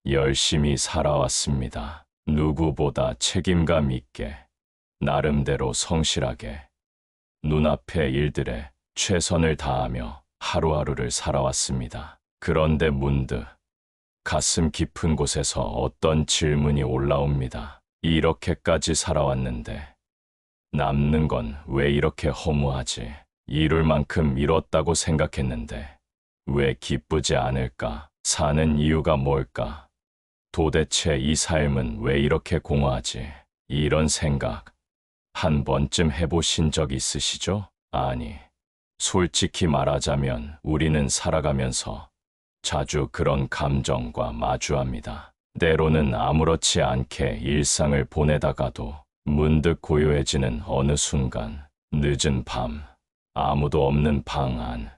열심히 살아왔습니다. 누구보다 책임감 있게, 나름대로 성실하게, 눈앞의 일들에 최선을 다하며 하루하루를 살아왔습니다. 그런데 문득 가슴 깊은 곳에서 어떤 질문이 올라옵니다. 이렇게까지 살아왔는데 남는 건 왜 이렇게 허무하지? 이룰 만큼 이뤘다고 생각했는데 왜 기쁘지 않을까? 사는 이유가 뭘까? 도대체 이 삶은 왜 이렇게 공허하지? 이런 생각 한 번쯤 해보신 적 있으시죠? 아니, 솔직히 말하자면 우리는 살아가면서 자주 그런 감정과 마주합니다. 때로는 아무렇지 않게 일상을 보내다가도 문득 고요해지는 어느 순간, 늦은 밤, 아무도 없는 방 안,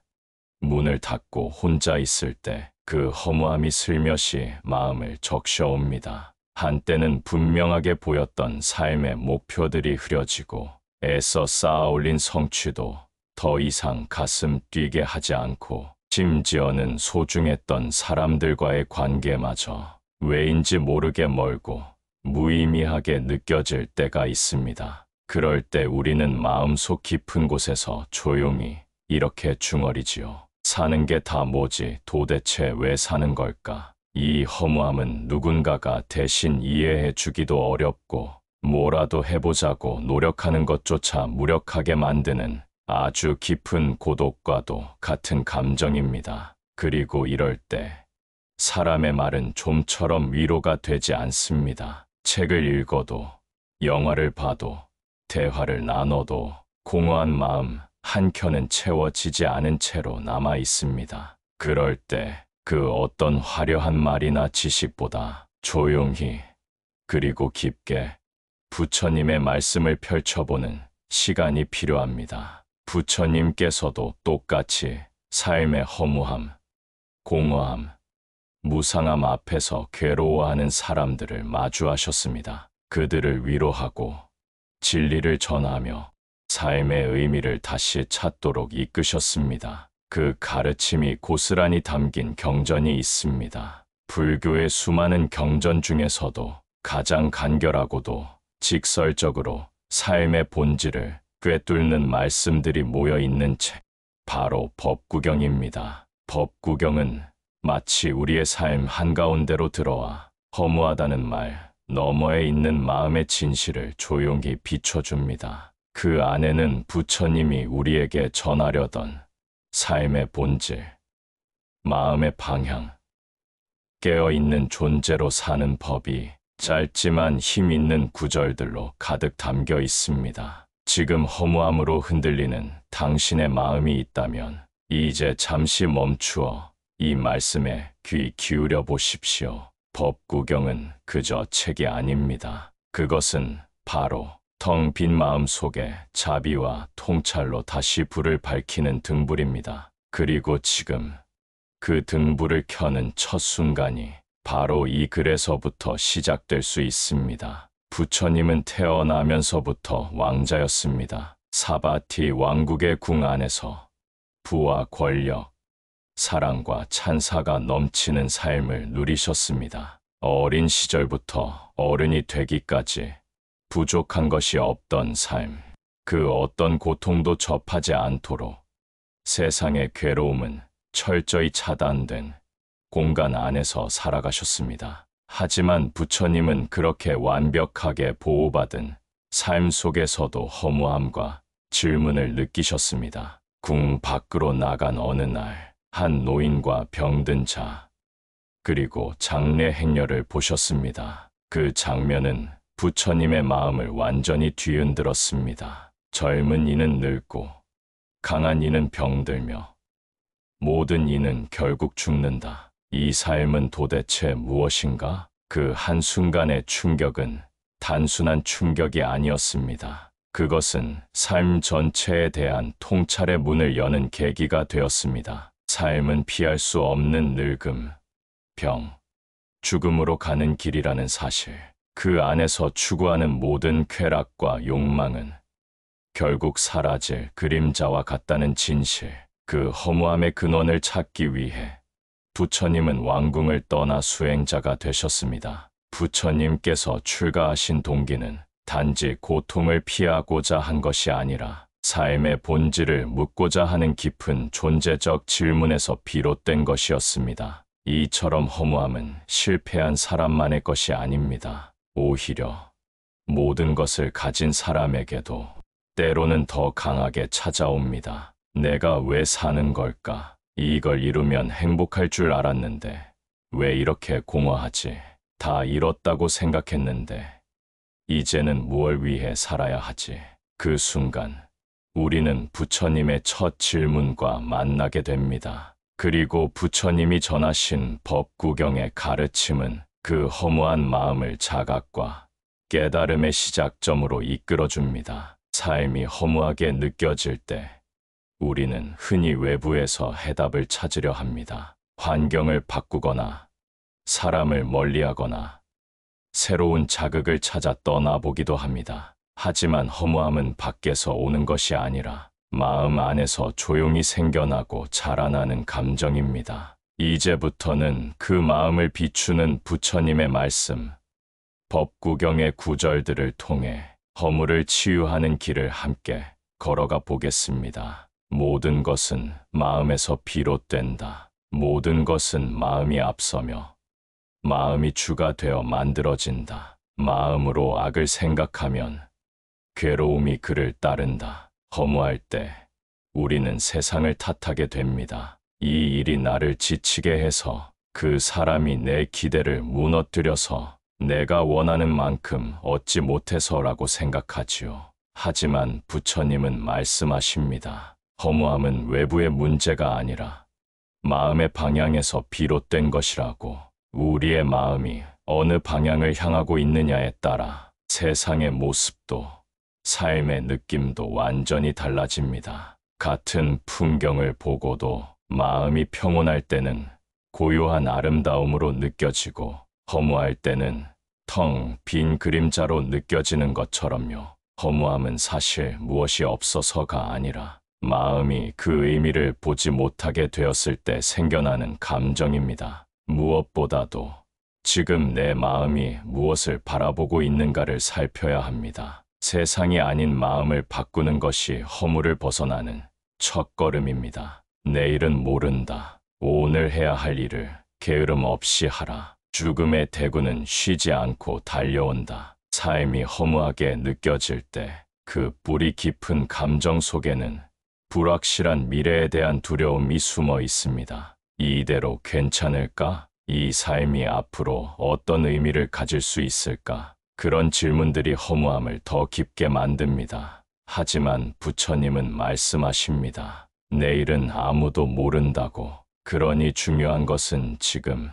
문을 닫고 혼자 있을 때 그 허무함이 슬며시 마음을 적셔옵니다. 한때는 분명하게 보였던 삶의 목표들이 흐려지고 애써 쌓아올린 성취도 더 이상 가슴 뛰게 하지 않고 심지어는 소중했던 사람들과의 관계마저 왜인지 모르게 멀고 무의미하게 느껴질 때가 있습니다. 그럴 때 우리는 마음속 깊은 곳에서 조용히 이렇게 중얼이지요. 사는 게 다 뭐지? 도대체 왜 사는 걸까? 이 허무함은 누군가가 대신 이해해 주기도 어렵고 뭐라도 해보자고 노력하는 것조차 무력하게 만드는 아주 깊은 고독과도 같은 감정입니다. 그리고 이럴 때 사람의 말은 좀처럼 위로가 되지 않습니다. 책을 읽어도, 영화를 봐도, 대화를 나눠도 공허한 마음 한켠은 채워지지 않은 채로 남아 있습니다. 그럴 때 그 어떤 화려한 말이나 지식보다 조용히 그리고 깊게 부처님의 말씀을 펼쳐보는 시간이 필요합니다. 부처님께서도 똑같이 삶의 허무함, 공허함, 무상함 앞에서 괴로워하는 사람들을 마주하셨습니다. 그들을 위로하고 진리를 전하며 삶의 의미를 다시 찾도록 이끄셨습니다. 그 가르침이 고스란히 담긴 경전이 있습니다. 불교의 수많은 경전 중에서도 가장 간결하고도 직설적으로 삶의 본질을 꿰뚫는 말씀들이 모여 있는 책, 바로 법구경입니다. 법구경은 마치 우리의 삶 한가운데로 들어와 허무하다는 말 너머에 있는 마음의 진실을 조용히 비춰줍니다. 그 안에는 부처님이 우리에게 전하려던 삶의 본질, 마음의 방향, 깨어있는 존재로 사는 법이 짧지만 힘 있는 구절들로 가득 담겨 있습니다. 지금 허무함으로 흔들리는 당신의 마음이 있다면 이제 잠시 멈추어 이 말씀에 귀 기울여 보십시오. 법구경은 그저 책이 아닙니다. 그것은 바로 텅 빈 마음 속에 자비와 통찰로 다시 불을 밝히는 등불입니다. 그리고 지금 그 등불을 켜는 첫 순간이 바로 이 글에서부터 시작될 수 있습니다. 부처님은 태어나면서부터 왕자였습니다. 사바티 왕국의 궁 안에서 부와 권력, 사랑과 찬사가 넘치는 삶을 누리셨습니다. 어린 시절부터 어른이 되기까지 부족한 것이 없던 삶, 그 어떤 고통도 접하지 않도록 세상의 괴로움은 철저히 차단된 공간 안에서 살아가셨습니다. 하지만 부처님은 그렇게 완벽하게 보호받은 삶 속에서도 허무함과 질문을 느끼셨습니다. 궁 밖으로 나간 어느 날, 한 노인과 병든 자, 그리고 장례 행렬을 보셨습니다. 그 장면은 부처님의 마음을 완전히 뒤흔들었습니다. 젊은 이는 늙고 강한 이는 병들며 모든 이는 결국 죽는다. 이 삶은 도대체 무엇인가? 그 한순간의 충격은 단순한 충격이 아니었습니다. 그것은 삶 전체에 대한 통찰의 문을 여는 계기가 되었습니다. 삶은 피할 수 없는 늙음, 병, 죽음으로 가는 길이라는 사실. 그 안에서 추구하는 모든 쾌락과 욕망은 결국 사라질 그림자와 같다는 진실. 그 허무함의 근원을 찾기 위해 부처님은 왕궁을 떠나 수행자가 되셨습니다. 부처님께서 출가하신 동기는 단지 고통을 피하고자 한 것이 아니라 삶의 본질을 묻고자 하는 깊은 존재적 질문에서 비롯된 것이었습니다. 이처럼 허무함은 실패한 사람만의 것이 아닙니다. 오히려 모든 것을 가진 사람에게도 때로는 더 강하게 찾아옵니다. 내가 왜 사는 걸까? 이걸 이루면 행복할 줄 알았는데 왜 이렇게 공허하지? 다 잃었다고 생각했는데 이제는 무엇을 위해 살아야 하지? 그 순간 우리는 부처님의 첫 질문과 만나게 됩니다. 그리고 부처님이 전하신 법구경의 가르침은 그 허무한 마음을 자각과 깨달음의 시작점으로 이끌어줍니다. 삶이 허무하게 느껴질 때 우리는 흔히 외부에서 해답을 찾으려 합니다. 환경을 바꾸거나 사람을 멀리하거나 새로운 자극을 찾아 떠나보기도 합니다. 하지만 허무함은 밖에서 오는 것이 아니라 마음 안에서 조용히 생겨나고 자라나는 감정입니다. 이제부터는 그 마음을 비추는 부처님의 말씀, 법구경의 구절들을 통해 허물을 치유하는 길을 함께 걸어가 보겠습니다. 모든 것은 마음에서 비롯된다. 모든 것은 마음이 앞서며 마음이 주가 되어 만들어진다. 마음으로 악을 생각하면 괴로움이 그를 따른다. 허무할 때 우리는 세상을 탓하게 됩니다. 이 일이 나를 지치게 해서, 그 사람이 내 기대를 무너뜨려서, 내가 원하는 만큼 얻지 못해서라고 생각하지요. 하지만 부처님은 말씀하십니다. 허무함은 외부의 문제가 아니라 마음의 방향에서 비롯된 것이라고. 우리의 마음이 어느 방향을 향하고 있느냐에 따라 세상의 모습도 삶의 느낌도 완전히 달라집니다. 같은 풍경을 보고도 마음이 평온할 때는 고요한 아름다움으로 느껴지고 허무할 때는 텅 빈 그림자로 느껴지는 것처럼요. 허무함은 사실 무엇이 없어서가 아니라 마음이 그 의미를 보지 못하게 되었을 때 생겨나는 감정입니다. 무엇보다도 지금 내 마음이 무엇을 바라보고 있는가를 살펴야 합니다. 세상이 아닌 마음을 바꾸는 것이 허물을 벗어나는 첫걸음입니다. 내일은 모른다. 오늘 해야 할 일을 게으름 없이 하라. 죽음의 대구는 쉬지 않고 달려온다. 삶이 허무하게 느껴질 때 그 뿌리 깊은 감정 속에는 불확실한 미래에 대한 두려움이 숨어 있습니다. 이대로 괜찮을까? 이 삶이 앞으로 어떤 의미를 가질 수 있을까? 그런 질문들이 허무함을 더 깊게 만듭니다. 하지만 부처님은 말씀하십니다. 내일은 아무도 모른다고. 그러니 중요한 것은 지금,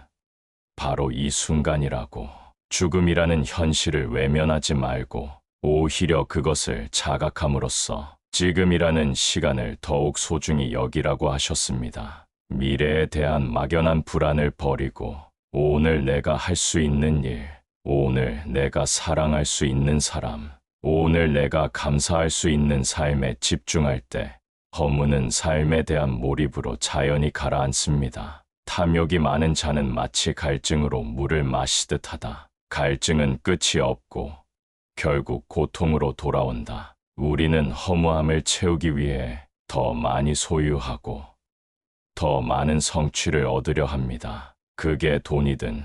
바로 이 순간이라고. 죽음이라는 현실을 외면하지 말고 오히려 그것을 자각함으로써 지금이라는 시간을 더욱 소중히 여기라고 하셨습니다. 미래에 대한 막연한 불안을 버리고 오늘 내가 할 수 있는 일, 오늘 내가 사랑할 수 있는 사람, 오늘 내가 감사할 수 있는 삶에 집중할 때 허무는 삶에 대한 몰입으로 자연히 가라앉습니다. 탐욕이 많은 자는 마치 갈증으로 물을 마시듯 하다. 갈증은 끝이 없고 결국 고통으로 돌아온다. 우리는 허무함을 채우기 위해 더 많이 소유하고 더 많은 성취를 얻으려 합니다. 그게 돈이든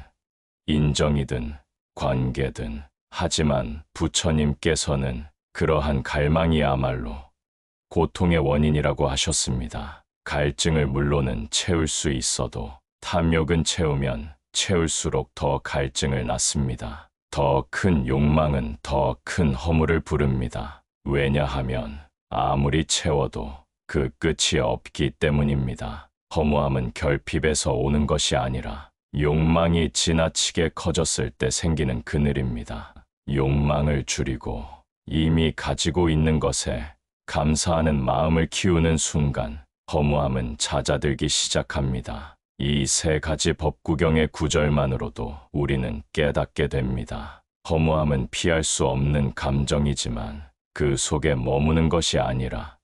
인정이든 관계든. 하지만 부처님께서는 그러한 갈망이야말로 고통의 원인이라고 하셨습니다. 갈증을 물론은 채울 수 있어도 탐욕은 채우면 채울수록 더 갈증을 낳습니다. 더 큰 욕망은 더 큰 허물을 부릅니다. 왜냐하면 아무리 채워도 그 끝이 없기 때문입니다. 허무함은 결핍에서 오는 것이 아니라 욕망이 지나치게 커졌을 때 생기는 그늘입니다. 욕망을 줄이고 이미 가지고 있는 것에 감사하는 마음을 키우는 순간 허무함은 잦아들기 시작합니다. 이 세 가지 법구경의 구절만으로도 우리는 깨닫게 됩니다. 허무함은 피할 수 없는 감정이지만 그 속에 머무는 것이 아니라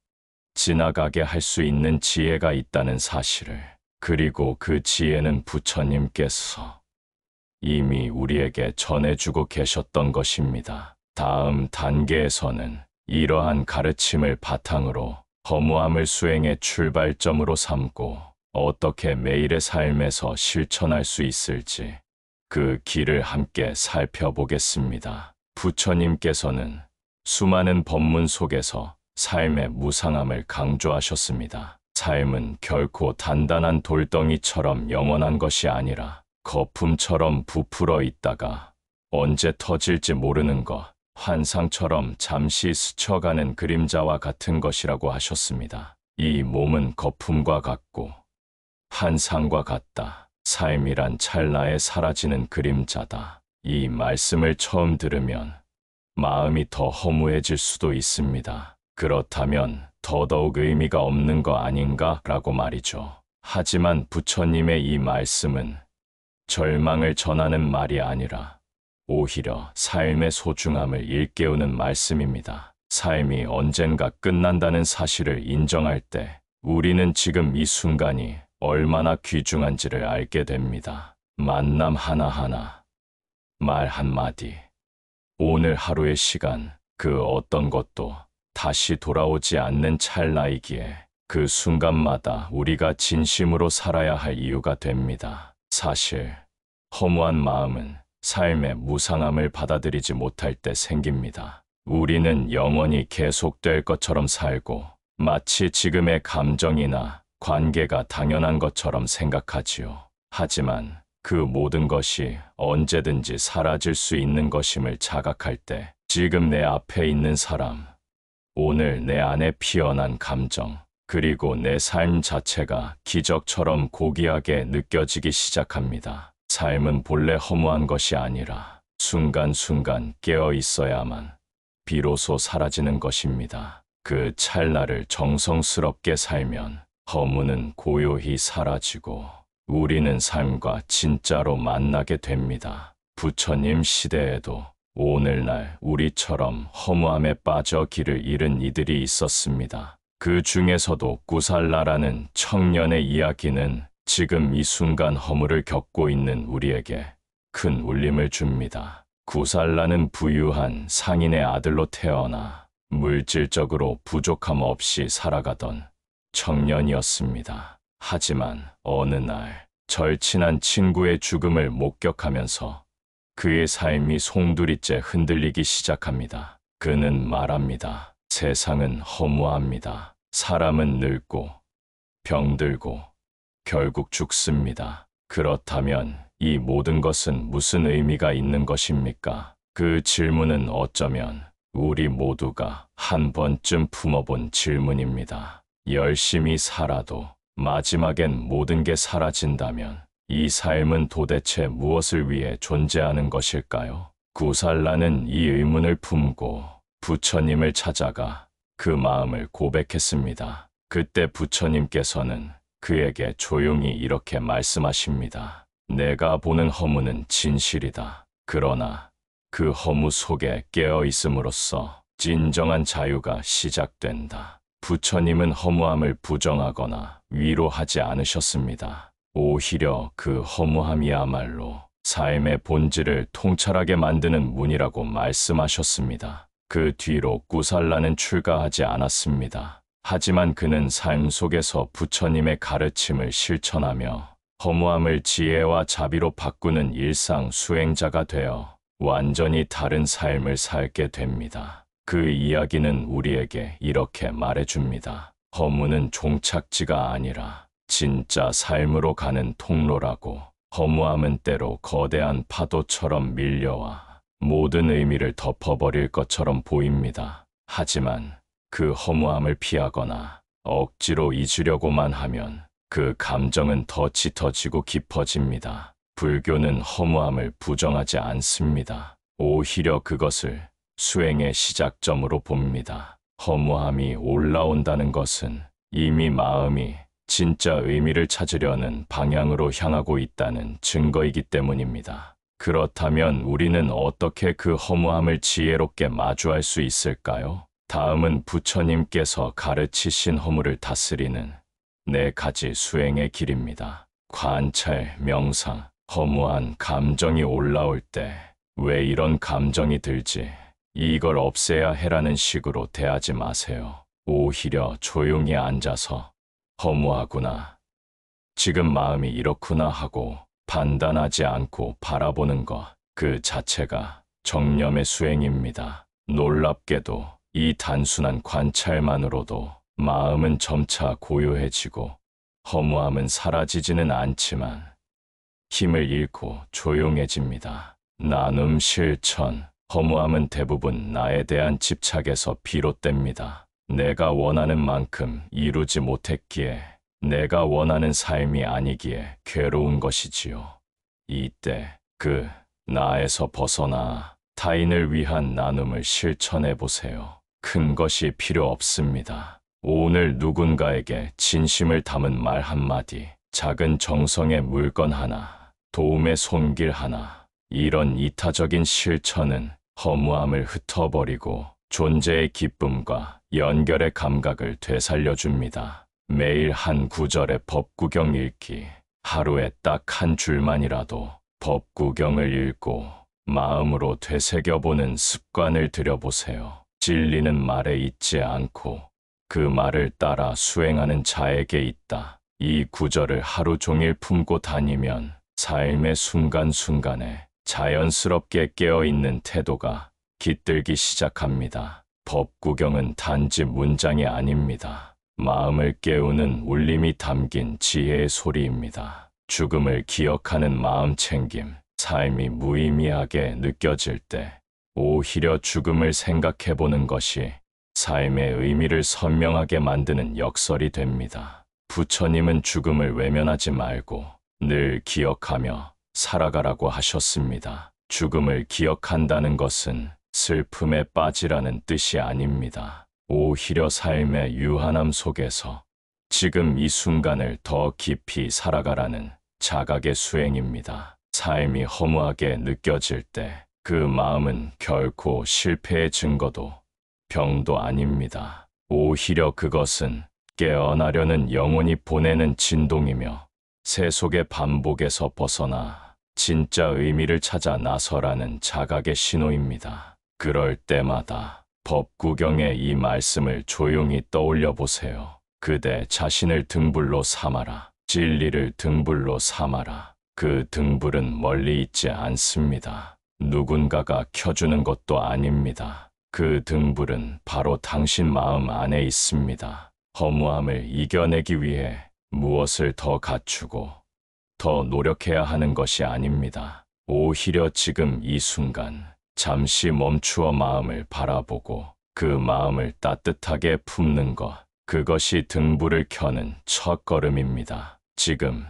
지나가게 할 수 있는 지혜가 있다는 사실을. 그리고 그 지혜는 부처님께서 이미 우리에게 전해주고 계셨던 것입니다. 다음 단계에서는 이러한 가르침을 바탕으로 허무함을 수행의 출발점으로 삼고 어떻게 매일의 삶에서 실천할 수 있을지 그 길을 함께 살펴보겠습니다. 부처님께서는 수많은 법문 속에서 삶의 무상함을 강조하셨습니다. 삶은 결코 단단한 돌덩이처럼 영원한 것이 아니라 거품처럼 부풀어 있다가 언제 터질지 모르는 것, 환상처럼 잠시 스쳐가는 그림자와 같은 것이라고 하셨습니다. 이 몸은 거품과 같고 환상과 같다. 삶이란 찰나에 사라지는 그림자다. 이 말씀을 처음 들으면 마음이 더 허무해질 수도 있습니다. 그렇다면 더더욱 의미가 없는 거 아닌가? 라고 말이죠. 하지만 부처님의 이 말씀은 절망을 전하는 말이 아니라 오히려 삶의 소중함을 일깨우는 말씀입니다. 삶이 언젠가 끝난다는 사실을 인정할 때 우리는 지금 이 순간이 얼마나 귀중한지를 알게 됩니다. 만남 하나하나, 말 한마디, 오늘 하루의 시간, 그 어떤 것도 다시 돌아오지 않는 찰나이기에 그 순간마다 우리가 진심으로 살아야 할 이유가 됩니다. 사실 허무한 마음은 삶의 무상함을 받아들이지 못할 때 생깁니다. 우리는 영원히 계속될 것처럼 살고 마치 지금의 감정이나 관계가 당연한 것처럼 생각하지요. 하지만 그 모든 것이 언제든지 사라질 수 있는 것임을 자각할 때 지금 내 앞에 있는 사람, 오늘 내 안에 피어난 감정, 그리고 내 삶 자체가 기적처럼 고귀하게 느껴지기 시작합니다. 삶은 본래 허무한 것이 아니라 순간순간 깨어 있어야만 비로소 사라지는 것입니다. 그 찰나를 정성스럽게 살면 허무는 고요히 사라지고 우리는 삶과 진짜로 만나게 됩니다. 부처님 시대에도 오늘날 우리처럼 허무함에 빠져 길을 잃은 이들이 있었습니다. 그 중에서도 구살라라는 청년의 이야기는 지금 이 순간 허무를 겪고 있는 우리에게 큰 울림을 줍니다. 구살라는 부유한 상인의 아들로 태어나 물질적으로 부족함 없이 살아가던 청년이었습니다. 하지만 어느 날 절친한 친구의 죽음을 목격하면서 그의 삶이 송두리째 흔들리기 시작합니다. 그는 말합니다. 세상은 허무합니다. 사람은 늙고 병들고 결국 죽습니다. 그렇다면 이 모든 것은 무슨 의미가 있는 것입니까? 그 질문은 어쩌면 우리 모두가 한 번쯤 품어본 질문입니다. 열심히 살아도 마지막엔 모든 게 사라진다면 이 삶은 도대체 무엇을 위해 존재하는 것일까요? 구살라는 이 의문을 품고 부처님을 찾아가 그 마음을 고백했습니다. 그때 부처님께서는 그에게 조용히 이렇게 말씀하십니다. 내가 보는 허무는 진실이다. 그러나 그 허무 속에 깨어 있음으로써 진정한 자유가 시작된다. 부처님은 허무함을 부정하거나 위로하지 않으셨습니다. 오히려 그 허무함이야말로 삶의 본질을 통찰하게 만드는 문이라고 말씀하셨습니다. 그 뒤로 구살라는 출가하지 않았습니다. 하지만 그는 삶 속에서 부처님의 가르침을 실천하며 허무함을 지혜와 자비로 바꾸는 일상 수행자가 되어 완전히 다른 삶을 살게 됩니다. 그 이야기는 우리에게 이렇게 말해줍니다. 허무는 종착지가 아니라 진짜 삶으로 가는 통로라고. 허무함은 때로 거대한 파도처럼 밀려와 모든 의미를 덮어버릴 것처럼 보입니다. 하지만 그 허무함을 피하거나 억지로 잊으려고만 하면 그 감정은 더 짙어지고 깊어집니다. 불교는 허무함을 부정하지 않습니다. 오히려 그것을 수행의 시작점으로 봅니다. 허무함이 올라온다는 것은 이미 마음이 진짜 의미를 찾으려는 방향으로 향하고 있다는 증거이기 때문입니다. 그렇다면 우리는 어떻게 그 허무함을 지혜롭게 마주할 수 있을까요? 다음은 부처님께서 가르치신 허무를 다스리는 4가지 수행의 길입니다. 관찰, 명상, 허무한 감정이 올라올 때 왜 이런 감정이 들지? 이걸 없애야 해라는 식으로 대하지 마세요. 오히려 조용히 앉아서 허무하구나. 지금 마음이 이렇구나 하고 판단하지 않고 바라보는 것, 그 자체가 정념의 수행입니다. 놀랍게도 이 단순한 관찰만으로도 마음은 점차 고요해지고 허무함은 사라지지는 않지만 힘을 잃고 조용해집니다. 나눔 실천, 허무함은 대부분 나에 대한 집착에서 비롯됩니다. 내가 원하는 만큼 이루지 못했기에, 내가 원하는 삶이 아니기에 괴로운 것이지요. 이때 그 나에서 벗어나 타인을 위한 나눔을 실천해 보세요. 큰 것이 필요 없습니다. 오늘 누군가에게 진심을 담은 말 한마디, 작은 정성의 물건 하나, 도움의 손길 하나, 이런 이타적인 실천은 허무함을 흩어버리고 존재의 기쁨과 연결의 감각을 되살려줍니다. 매일 한 구절의 법구경 읽기, 하루에 딱 한 줄만이라도 법구경을 읽고 마음으로 되새겨보는 습관을 들여보세요. 진리는 말에 있지 않고 그 말을 따라 수행하는 자에게 있다. 이 구절을 하루 종일 품고 다니면 삶의 순간순간에 자연스럽게 깨어있는 태도가 깃들기 시작합니다. 법구경은 단지 문장이 아닙니다. 마음을 깨우는 울림이 담긴 지혜의 소리입니다. 죽음을 기억하는 마음 챙김, 삶이 무의미하게 느껴질 때 오히려 죽음을 생각해보는 것이 삶의 의미를 선명하게 만드는 역설이 됩니다. 부처님은 죽음을 외면하지 말고 늘 기억하며 살아가라고 하셨습니다. 죽음을 기억한다는 것은 슬픔에 빠지라는 뜻이 아닙니다. 오히려 삶의 유한함 속에서 지금 이 순간을 더 깊이 살아가라는 자각의 수행입니다. 삶이 허무하게 느껴질 때 그 마음은 결코 실패의 증거도 병도 아닙니다. 오히려 그것은 깨어나려는 영혼이 보내는 진동이며 세속의 반복에서 벗어나 진짜 의미를 찾아 나서라는 자각의 신호입니다. 그럴 때마다 법구경의 이 말씀을 조용히 떠올려 보세요. 그대 자신을 등불로 삼아라. 진리를 등불로 삼아라. 그 등불은 멀리 있지 않습니다. 누군가가 켜주는 것도 아닙니다. 그 등불은 바로 당신 마음 안에 있습니다. 허무함을 이겨내기 위해 무엇을 더 갖추고 더 노력해야 하는 것이 아닙니다. 오히려 지금 이 순간 잠시 멈추어 마음을 바라보고 그 마음을 따뜻하게 품는 것, 그것이 등불을 켜는 첫걸음입니다. 지금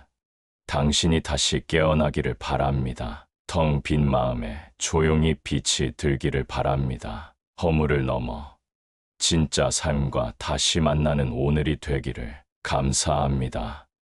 당신이 다시 깨어나기를 바랍니다. 텅 빈 마음에 조용히 빛이 들기를 바랍니다. 허물을 넘어 진짜 삶과 다시 만나는 오늘이 되기를 감사합니다.